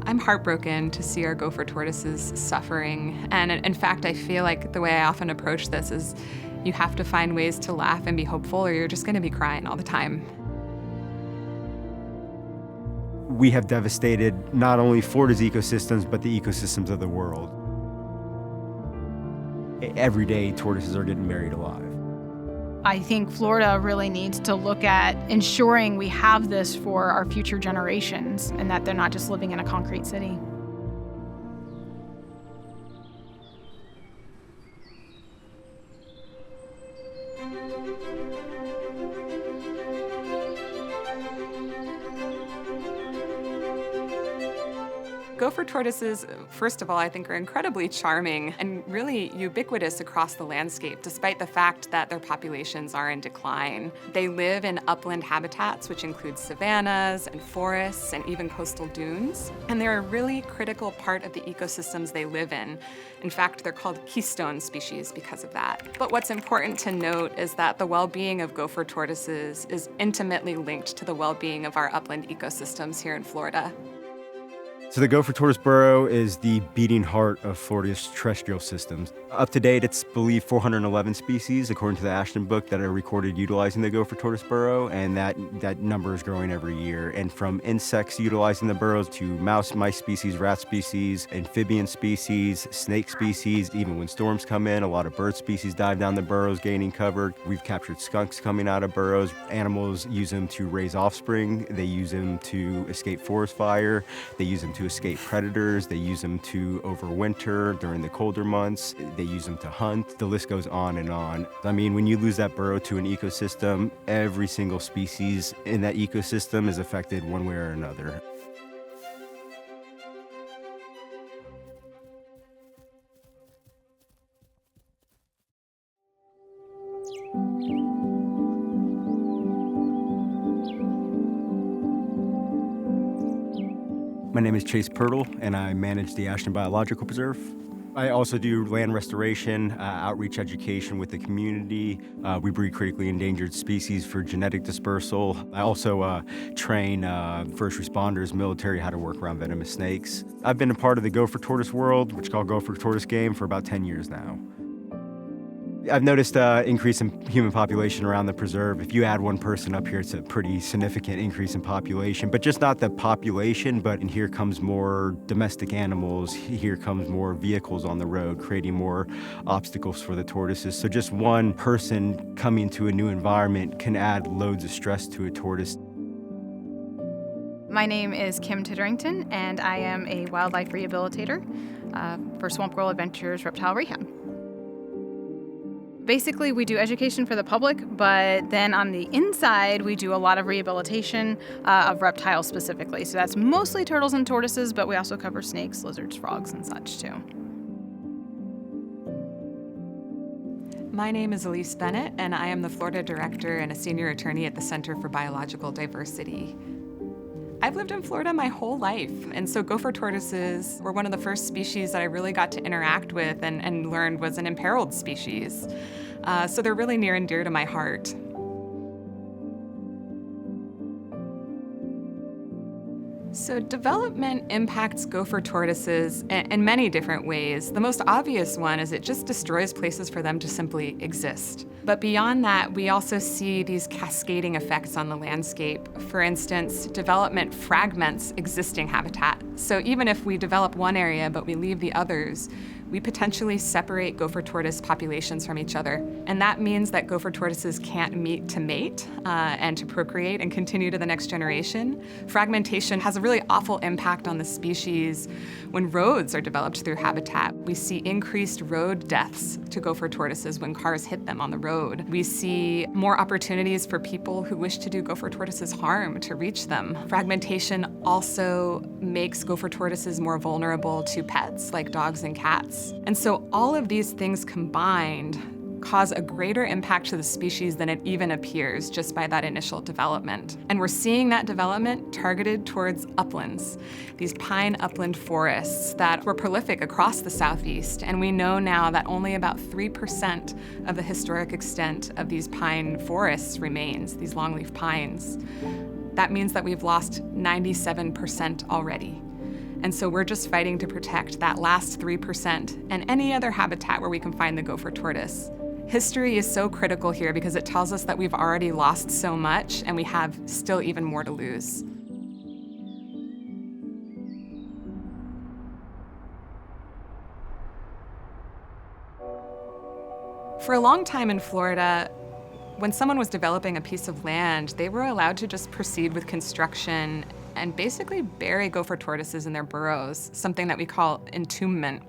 I'm heartbroken to see our gopher tortoises suffering. And in fact, I feel like the way I often approach this is you have to find ways to laugh and be hopeful, or you're just going to be crying all the time. We have devastated not only Florida's ecosystems, but the ecosystems of the world. Every day, tortoises are getting buried alive. I think Florida really needs to look at ensuring we have this for our future generations and that they're not just living in a concrete city. Gopher tortoises, first of all, I think are incredibly charming and really ubiquitous across the landscape, despite the fact that their populations are in decline. They live in upland habitats, which include savannas and forests and even coastal dunes. And they're a really critical part of the ecosystems they live in. In fact, they're called keystone species because of that. But what's important to note is that the well-being of gopher tortoises is intimately linked to the well-being of our upland ecosystems here in Florida. So the gopher tortoise burrow is the beating heart of Florida's terrestrial systems. Up to date, it's believed 411 species, according to the Ashton book, that are recorded utilizing the gopher tortoise burrow, and that number is growing every year. And from insects utilizing the burrows to mice species, rat species, amphibian species, snake species, even when storms come in, a lot of bird species dive down the burrows, gaining cover. We've captured skunks coming out of burrows. Animals use them to raise offspring. They use them to escape forest fire. They use them to escape predators. They use them to overwinter during the colder months. They use them to hunt. The list goes on and on. I mean, when you lose that burrow to an ecosystem, every single species in that ecosystem is affected one way or another. My name is Chase Pirtle, and I manage the Ashton Biological Preserve. I also do land restoration, outreach education with the community. We breed critically endangered species for genetic dispersal. I also train first responders, military, how to work around venomous snakes. I've been a part of the Gopher Tortoise world, which is called Gopher Tortoise Game, for about 10 years now. I've noticed an increase in human population around the preserve. If you add one person up here, it's a pretty significant increase in population, but just not the population, but and here comes more domestic animals, here comes more vehicles on the road, creating more obstacles for the tortoises. So just one person coming to a new environment can add loads of stress to a tortoise. My name is Kim Titterington, and I am a wildlife rehabilitator for Swamp Girl Adventures Reptile Rehab. Basically, we do education for the public, but then on the inside, we do a lot of rehabilitation of reptiles specifically. So that's mostly turtles and tortoises, but we also cover snakes, lizards, frogs, and such too. My name is Elise Bennett, and I am the Florida Director and a Senior Attorney at the Center for Biological Diversity. I've lived in Florida my whole life, and so gopher tortoises were one of the first species that I really got to interact with and learned was an imperiled species. So they're really near and dear to my heart. So development impacts gopher tortoises in many different ways. The most obvious one is it just destroys places for them to simply exist. But beyond that, we also see these cascading effects on the landscape. For instance, development fragments existing habitat. So even if we develop one area but we leave the others, we potentially separate gopher tortoise populations from each other. And that means that gopher tortoises can't meet to mate and to procreate and continue to the next generation. Fragmentation has a really awful impact on the species when roads are developed through habitat. We see increased road deaths to gopher tortoises when cars hit them on the road. We see more opportunities for people who wish to do gopher tortoises harm to reach them. Fragmentation also makes gopher tortoises more vulnerable to pets like dogs and cats. And so all of these things combined cause a greater impact to the species than it even appears just by that initial development. And we're seeing that development targeted towards uplands, these pine upland forests that were prolific across the Southeast. And we know now that only about 3% of the historic extent of these pine forests remains, these longleaf pines. That means that we've lost 97% already. And so we're just fighting to protect that last 3% and any other habitat where we can find the gopher tortoise. History is so critical here because it tells us that we've already lost so much and we have still even more to lose. For a long time in Florida, when someone was developing a piece of land, they were allowed to just proceed with construction and basically bury gopher tortoises in their burrows, something that we call entombment.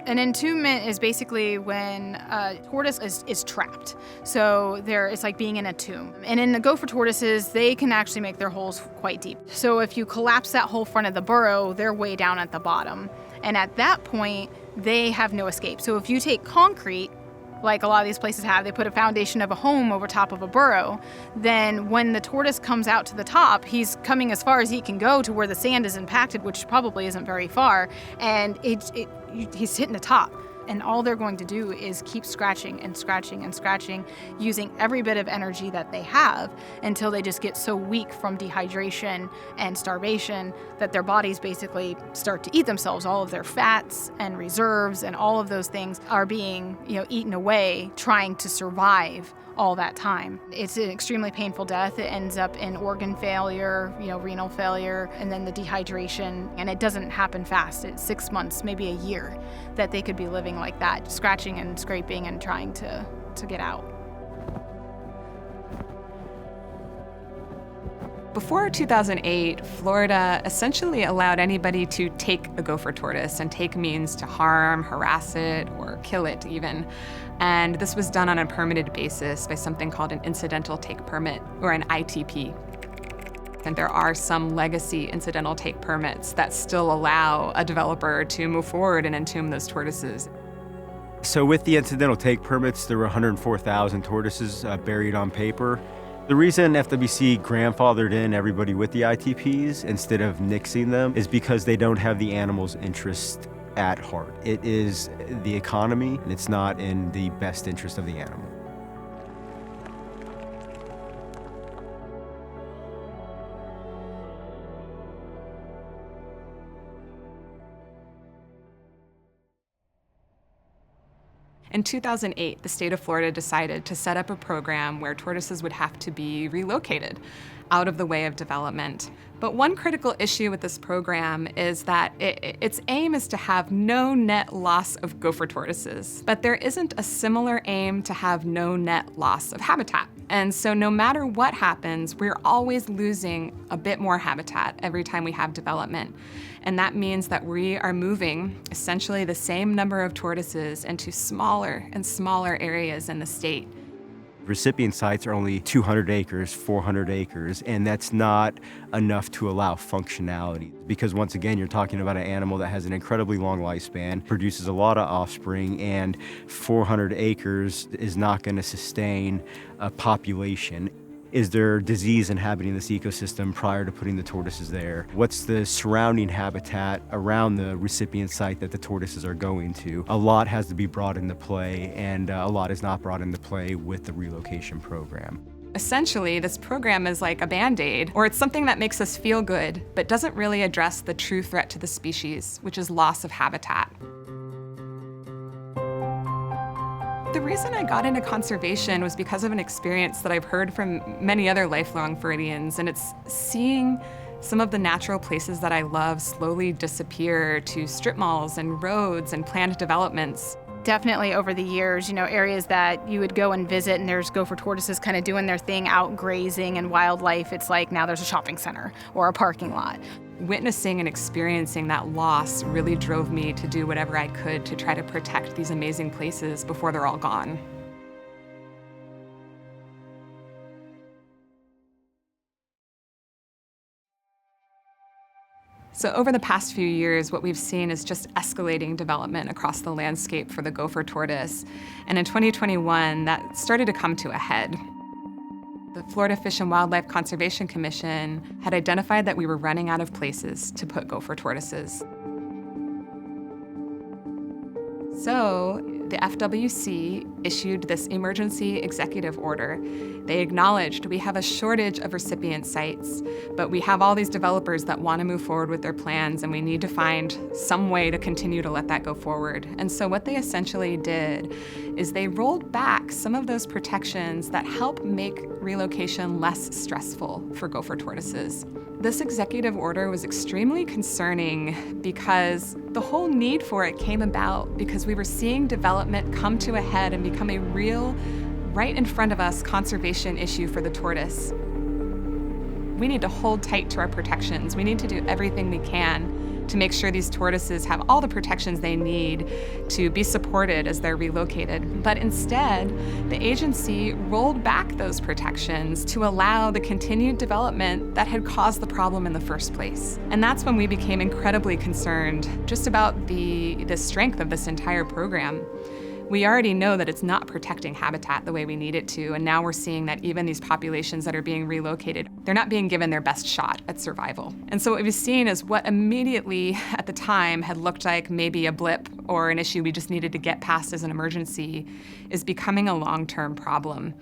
An entombment is basically when a tortoise is trapped. So it's like being in a tomb. And in the gopher tortoises, they can actually make their holes quite deep. So if you collapse that whole front of the burrow, they're way down at the bottom. And at that point, they have no escape. So if you take concrete, like a lot of these places have, they put a foundation of a home over top of a burrow, then when the tortoise comes out to the top, he's coming as far as he can go to where the sand is impacted, which probably isn't very far, and he's hitting the top. And all they're going to do is keep scratching and scratching and scratching, using every bit of energy that they have until they just get so weak from dehydration and starvation that their bodies basically start to eat themselves. All of their fats and reserves and all of those things are being, eaten away, trying to survive all that time. It's an extremely painful death. It ends up in organ failure, renal failure, and then the dehydration. And it doesn't happen fast. It's 6 months, maybe a year, that they could be living like that, scratching and scraping and trying to get out. Before 2008, Florida essentially allowed anybody to take a gopher tortoise, and take means to harm, harass it, or kill it even. And this was done on a permitted basis by something called an incidental take permit, or an ITP. And there are some legacy incidental take permits that still allow a developer to move forward and entomb those tortoises. So with the incidental take permits, there were 104,000 tortoises buried on paper. The reason FWC grandfathered in everybody with the ITPs instead of nixing them is because they don't have the animal's interest at heart. It is the economy, and it's not in the best interest of the animal. In 2008, the state of Florida decided to set up a program where tortoises would have to be relocated out of the way of development. But one critical issue with this program is that its aim is to have no net loss of gopher tortoises. But there isn't a similar aim to have no net loss of habitat. And so no matter what happens, we're always losing a bit more habitat every time we have development. And that means that we are moving essentially the same number of tortoises into smaller and smaller areas in the state. Recipient sites are only 200 acres, 400 acres, and that's not enough to allow functionality. Because once again, you're talking about an animal that has an incredibly long lifespan, produces a lot of offspring, and 400 acres is not going to sustain a population. Is there disease inhabiting this ecosystem prior to putting the tortoises there? What's the surrounding habitat around the recipient site that the tortoises are going to? A lot has to be brought into play, and a lot is not brought into play with the relocation program. Essentially, this program is like a Band-Aid, or it's something that makes us feel good, but doesn't really address the true threat to the species, which is loss of habitat. The reason I got into conservation was because of an experience that I've heard from many other lifelong Floridians, and it's seeing some of the natural places that I love slowly disappear to strip malls and roads and planned developments. Definitely over the years, areas that you would go and visit and there's gopher tortoises kind of doing their thing out grazing and wildlife. It's like now there's a shopping center or a parking lot. Witnessing and experiencing that loss really drove me to do whatever I could to try to protect these amazing places before they're all gone. So over the past few years, what we've seen is just escalating development across the landscape for the gopher tortoise. And in 2021, that started to come to a head. The Florida Fish and Wildlife Conservation Commission had identified that we were running out of places to put gopher tortoises. So the FWC issued this emergency executive order. They acknowledged we have a shortage of recipient sites, but we have all these developers that want to move forward with their plans, and we need to find some way to continue to let that go forward. And so what they essentially did is they rolled back some of those protections that help make relocation less stressful for gopher tortoises. This executive order was extremely concerning because the whole need for it came about because we were seeing development come to a head and become a real, right in front of us, conservation issue for the tortoise. We need to hold tight to our protections. We need to do everything we can to make sure these tortoises have all the protections they need to be supported as they're relocated. But instead, the agency rolled back those protections to allow the continued development that had caused the problem in the first place. And that's when we became incredibly concerned just about the strength of this entire program. We already know that it's not protecting habitat the way we need it to, and now we're seeing that even these populations that are being relocated, they're not being given their best shot at survival. And so what we've seen is what immediately at the time had looked like maybe a blip or an issue we just needed to get past as an emergency is becoming a long-term problem.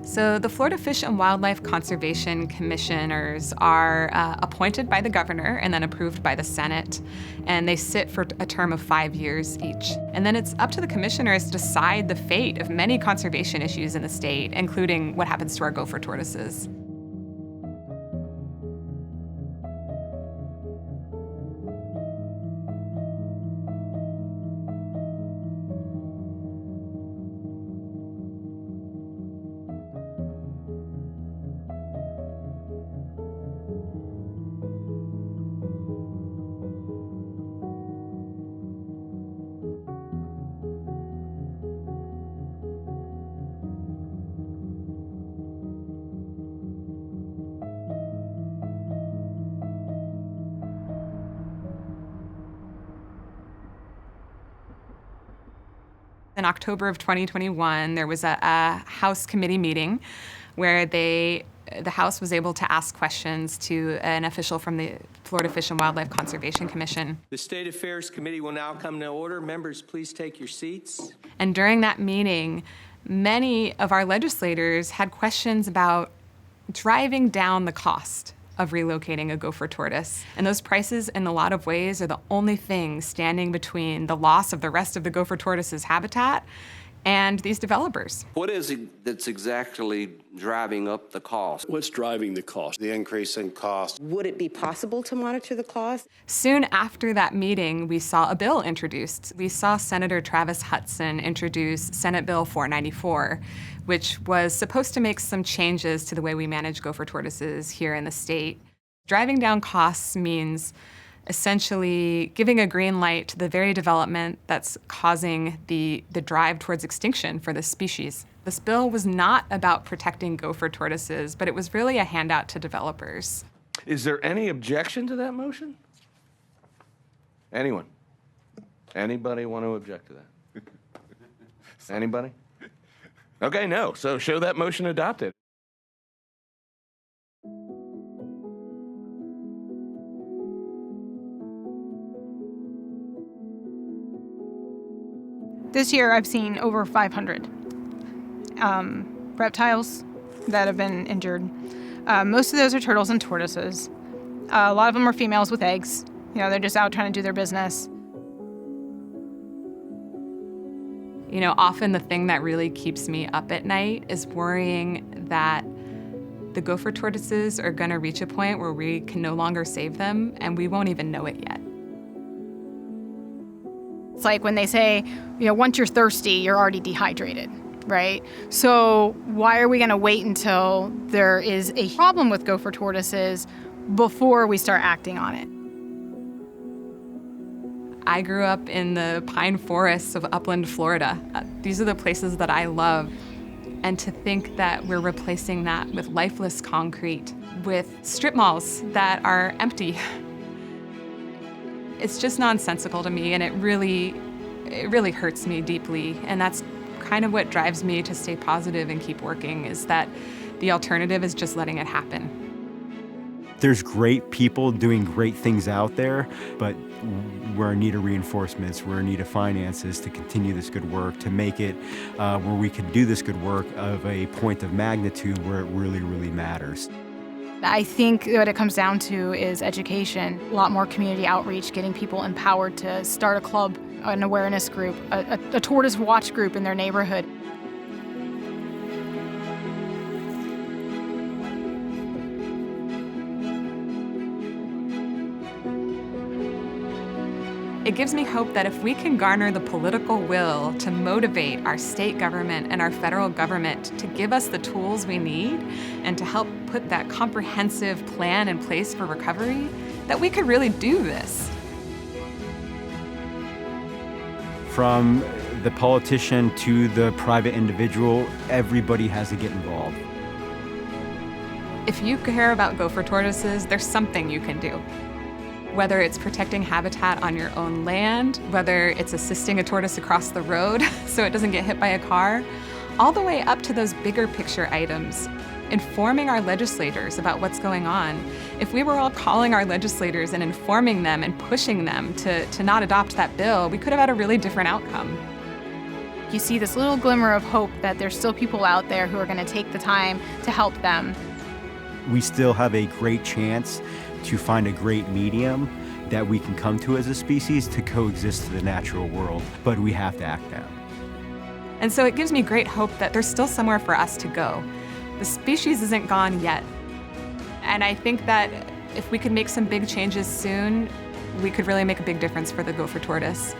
So the Florida Fish and Wildlife Conservation Commissioners are appointed by the governor and then approved by the Senate, and they sit for a term of 5 years each. And then it's up to the commissioners to decide the fate of many conservation issues in the state, including what happens to our gopher tortoises. In October of 2021, there was a House committee meeting where the House was able to ask questions to an official from the Florida Fish and Wildlife Conservation Commission. The State Affairs Committee will now come to order. Members, please take your seats. And during that meeting, many of our legislators had questions about driving down the cost of relocating a gopher tortoise. And those prices, in a lot of ways, are the only thing standing between the loss of the rest of the gopher tortoise's habitat and these developers. What is it that's exactly driving up the cost? What's driving the cost? The increase in cost. Would it be possible to monitor the cost? Soon after that meeting, we saw a bill introduced. We saw Senator Travis Hudson introduce Senate Bill 494, which was supposed to make some changes to the way we manage gopher tortoises here in the state. Driving down costs means essentially giving a green light to the very development that's causing the drive towards extinction for this species. This bill was not about protecting gopher tortoises, but it was really a handout to developers. Is there any objection to that motion? Anyone? Anybody want to object to that? Anybody? Okay, no. So show that motion adopted. This year, I've seen over 500 reptiles that have been injured. Most of those are turtles and tortoises. A lot of them are females with eggs. You know, they're just out trying to do their business. You know, often the thing that really keeps me up at night is worrying that the gopher tortoises are going to reach a point where we can no longer save them, and we won't even know it yet. It's like when they say, you know, once you're thirsty, you're already dehydrated, right? So why are we going to wait until there is a problem with gopher tortoises before we start acting on it? I grew up in the pine forests of upland Florida. These are the places that I love. And to think that we're replacing that with lifeless concrete, with strip malls that are empty, it's just nonsensical to me, and it really hurts me deeply. And that's kind of what drives me to stay positive and keep working, is that The alternative is just letting it happen. There's great people doing great things out there, but we're in need of reinforcements, we're in need of finances to continue this good work, to make it where we can do this good work of a point of magnitude where it really, really matters. I think what it comes down to is education, a lot more community outreach, getting people empowered to start a club, an awareness group, a tortoise watch group in their neighborhood. It gives me hope that if we can garner the political will to motivate our state government and our federal government to give us the tools we need and to help put that comprehensive plan in place for recovery, that we could really do this. From the politician to the private individual, everybody has to get involved. If you care about gopher tortoises, there's something you can do. Whether it's protecting habitat on your own land, whether it's assisting a tortoise across the road so it doesn't get hit by a car, all the way up to those bigger picture items, informing our legislators about what's going on. If we were all calling our legislators and informing them and pushing them to not adopt that bill, we could have had a really different outcome. You see this little glimmer of hope that there's still people out there who are going to take the time to help them. We still have a great chance to find a great medium that we can come to as a species to coexist to the natural world, but we have to act now. And so it gives me great hope that there's still somewhere for us to go. The species isn't gone yet. And I think that if we could make some big changes soon, we could really make a big difference for the gopher tortoise.